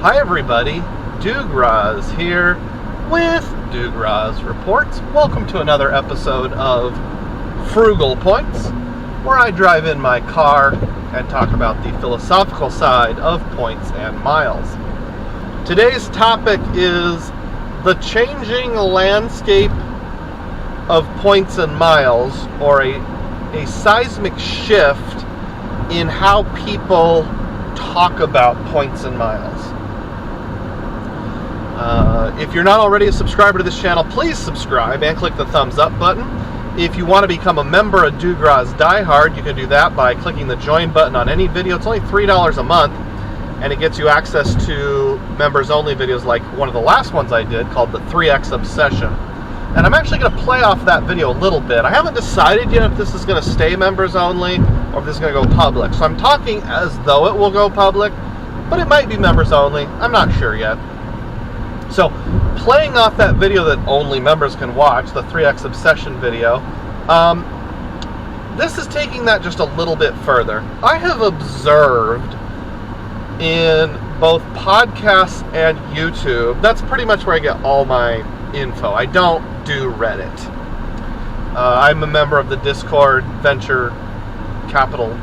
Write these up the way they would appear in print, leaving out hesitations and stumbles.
Hi everybody, DUGROZ here with DUGROZ Reports. Welcome to another episode of Frugal Points, where I drive in my car and talk about the philosophical side of points and miles. Today's topic is the changing landscape of points and miles, or a seismic shift in how people talk about points and miles. If you're not already a subscriber to this channel, please subscribe and click the thumbs up button. If you want to become a member of DUGROZ DieHard, you can do that by clicking the join button on any video. It's only $3 a month, and it gets you access to members only videos like one of the last ones I did called the 3X Obsession. And I'm actually going to play off that video a little bit. I haven't decided yet if this is going to stay members only or if this is going to go public. So I'm talking as though it will go public, but it might be members only. I'm not sure yet. So playing off that video that only members can watch, the 3X Obsession video, this is taking that just a little bit further. I have observed in both podcasts and YouTube, that's pretty much where I get all my info. I don't do Reddit. I'm a member of the Discord Venture Capital,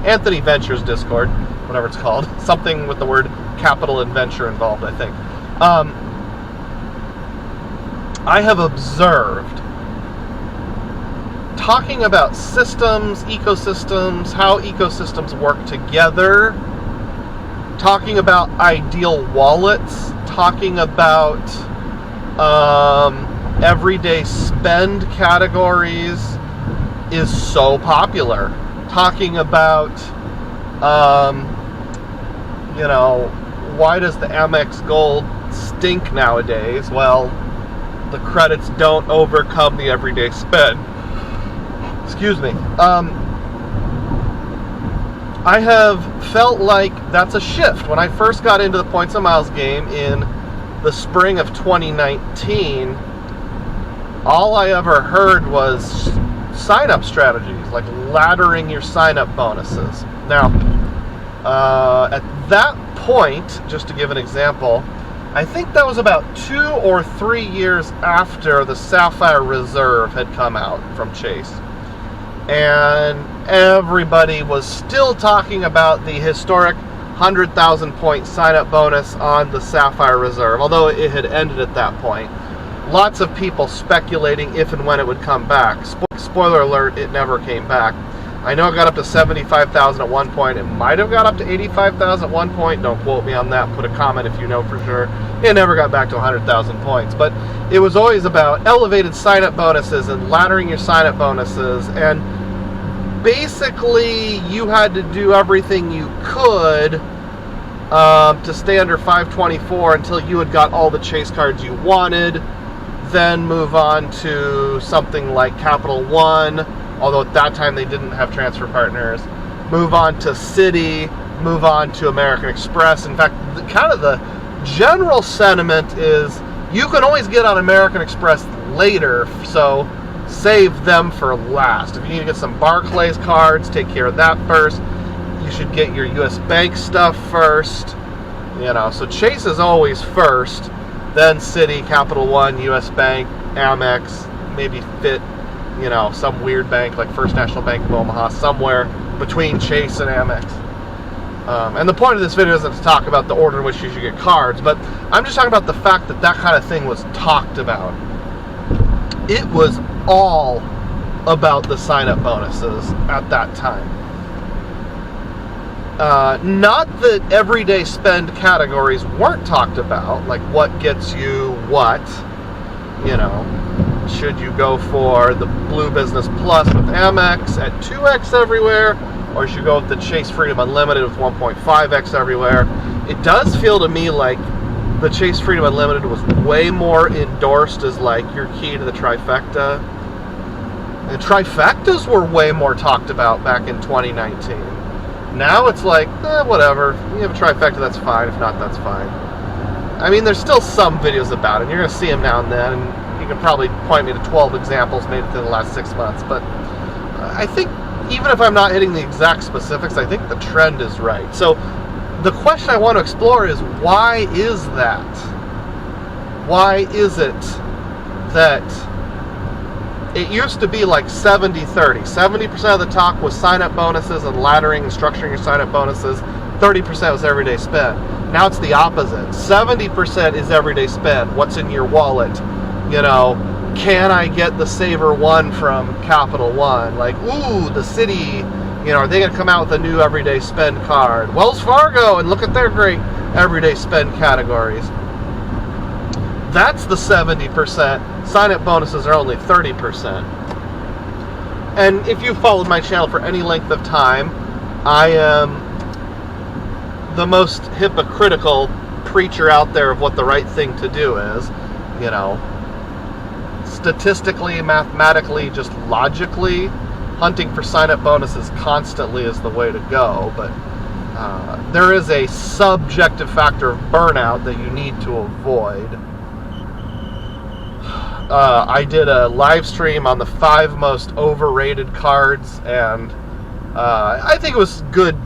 Anthony Ventures Discord, whatever it's called. Something with the word capital and venture involved, I think. I have observed talking about systems, ecosystems, how ecosystems work together, talking about ideal wallets, talking about everyday spend categories is so popular. Talking about, why does the Amex Gold stink nowadays? Well, the credits don't overcome the everyday spend. Excuse me. I have felt like that's a shift. When I first got into the points and miles game in the spring of 2019, all I ever heard was sign-up strategies, like laddering your sign-up bonuses. Now, at that point, just to give an example, I think that was about 2 or 3 years after the Sapphire Reserve had come out from Chase. And everybody was still talking about the historic 100,000 point sign-up bonus on the Sapphire Reserve, although it had ended at that point. Lots of people speculating if and when it would come back. Spoiler alert, it never came back. I know it got up to 75,000 at one point. It might have got up to 85,000 at one point. Don't quote me on that. Put a comment if you know for sure. It never got back to 100,000 points. But it was always about elevated sign-up bonuses and laddering your sign-up bonuses. And basically, you had to do everything you could to stay under 524 until you had got all the Chase cards you wanted. Then move on to something like Capital One, although at that time they didn't have transfer partners. Move on to Citi, move on to American Express. In fact, kind of the general sentiment is you can always get on American Express later, so save them for last. If you need to get some Barclays cards, take care of that first. You should get your US Bank stuff first. So Chase is always first, then Citi, Capital One, US Bank, Amex, maybe Fit, some weird bank like First National Bank of Omaha, somewhere between Chase and Amex. And the point of this video isn't to talk about the order in which you should get cards, but I'm just talking about the fact that that kind of thing was talked about. It was all about the sign-up bonuses at that time. Not that everyday spend categories weren't talked about, like what gets you what, should you go for the Blue Business Plus with Amex at 2X everywhere, or should you go with the Chase Freedom Unlimited with 1.5X everywhere? It does feel to me like the Chase Freedom Unlimited was way more endorsed as like your key to the trifecta. And trifectas were way more talked about back in 2019. Now it's like, whatever. You have a trifecta, that's fine. If not, that's fine. I mean, there's still some videos about it. You're going to see them now and then. And you can probably point me to 12 examples made within the last 6 months. But I think even if I'm not hitting the exact specifics, I think the trend is right. So the question I want to explore is, why is that? Why is it that it used to be like 70-30? 70% of the talk was sign-up bonuses and laddering and structuring your sign-up bonuses. 30% was everyday spend. Now it's the opposite. 70% is everyday spend. What's in your wallet? You know, can I get the Saver One from Capital One? Like, ooh, the Citi, you know, are they going to come out with a new everyday spend card? Wells Fargo, and look at their great everyday spend categories. That's the 70%. Sign-up bonuses are only 30%. And if you've followed my channel for any length of time, I am the most hypocritical preacher out there of what the right thing to do is. You know, statistically, mathematically, just logically, hunting for sign-up bonuses constantly is the way to go. But there is a subjective factor of burnout that you need to avoid. I did a live stream on the 5 most overrated cards, and I think it was good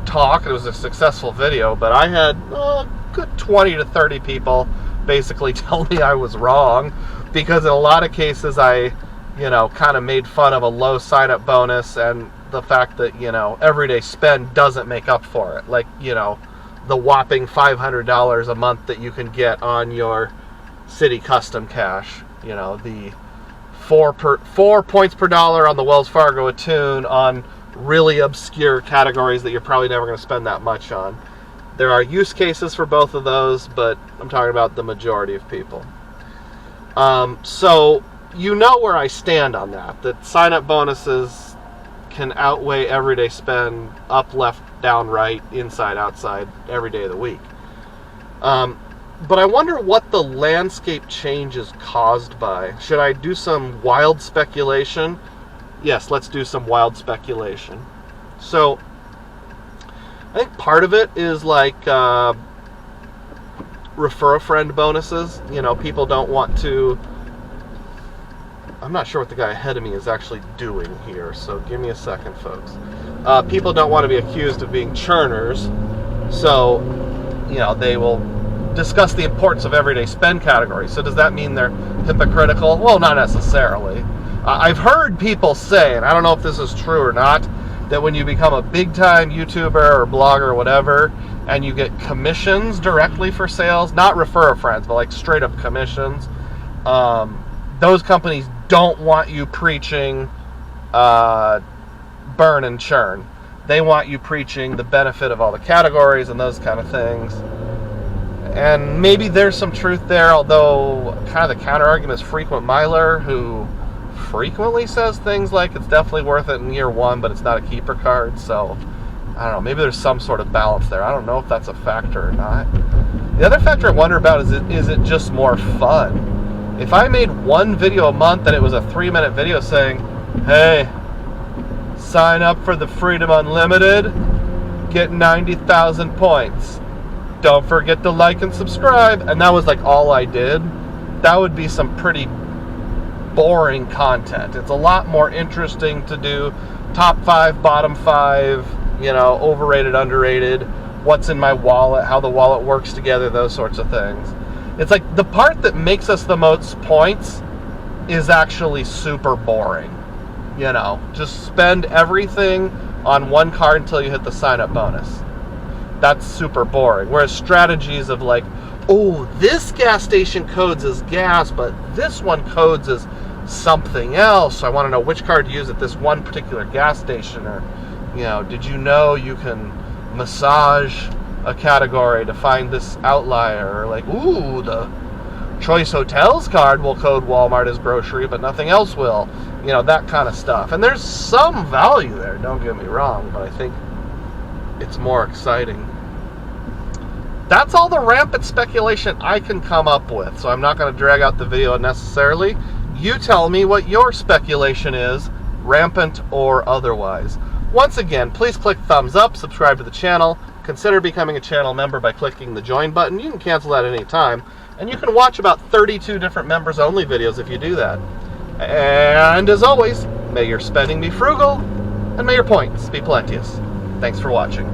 talk. It was a successful video, but I had a good 20 to 30 people basically tell me I was wrong, because in a lot of cases I, you know, kind of made fun of a low sign-up bonus and the fact that, you know, everyday spend doesn't make up for it. Like, you know, the whopping $500 a month that you can get on your Citi Custom Cash. You know, the 4 points per dollar on the Wells Fargo Attune on really obscure categories that you're probably never going to spend that much on. There are use cases for both of those, but I'm talking about the majority of people. So you know where I stand on that. That sign-up bonuses can outweigh everyday spend, up, left, down, right, inside, outside, every day of the week. But I wonder what the landscape change is caused by. Should I do some wild speculation? Yes, let's do some wild speculation. So, I think part of it is like refer a friend bonuses. You know, people don't want to... I'm not sure what the guy ahead of me is actually doing here, so give me a second, folks. People don't want to be accused of being churners, so, you know, they will discuss the importance of everyday spend categories. So does that mean they're hypocritical? Well, not necessarily. I've heard people say, and I don't know if this is true or not, that when you become a big-time YouTuber or blogger or whatever, and you get commissions directly for sales, not refer a friends, but like straight-up commissions, those companies don't want you preaching burn and churn. They want you preaching the benefit of all the categories and those kind of things. And maybe there's some truth there, although kind of the counter-argument is Frequent Miler, who frequently says things like it's definitely worth it in year 1, but it's not a keeper card. So, I don't know, maybe there's some sort of balance there. I don't know if that's a factor or not. The other factor I wonder about is it just more fun? If I made one video a month and it was a 3-minute video saying, hey, sign up for the Freedom Unlimited, get 90,000 points. Don't forget to like and subscribe. And that was like all I did. That would be some pretty boring content. It's a lot more interesting to do top 5, bottom 5, you know, overrated, underrated, what's in my wallet, how the wallet works together, those sorts of things. It's like the part that makes us the most points is actually super boring. You know, just spend everything on one card until you hit the sign-up bonus. That's super boring. Whereas strategies of like, oh, this gas station codes as gas, but this one codes as something else. So I want to know which card to use at this one particular gas station. Or, you know, did you know you can massage a category to find this outlier? Or like, ooh, the Choice Hotels card will code Walmart as grocery, but nothing else will. You know, that kind of stuff. And there's some value there, don't get me wrong, but I think it's more exciting. That's all the rampant speculation I can come up with, so I'm not going to drag out the video unnecessarily. You tell me what your speculation is, rampant or otherwise. Once again, please click thumbs up, subscribe to the channel, consider becoming a channel member by clicking the join button. You can cancel that at any time, and you can watch about 32 different members only videos if you do that. And as always, may your spending be frugal, and may your points be plenteous. Thanks for watching.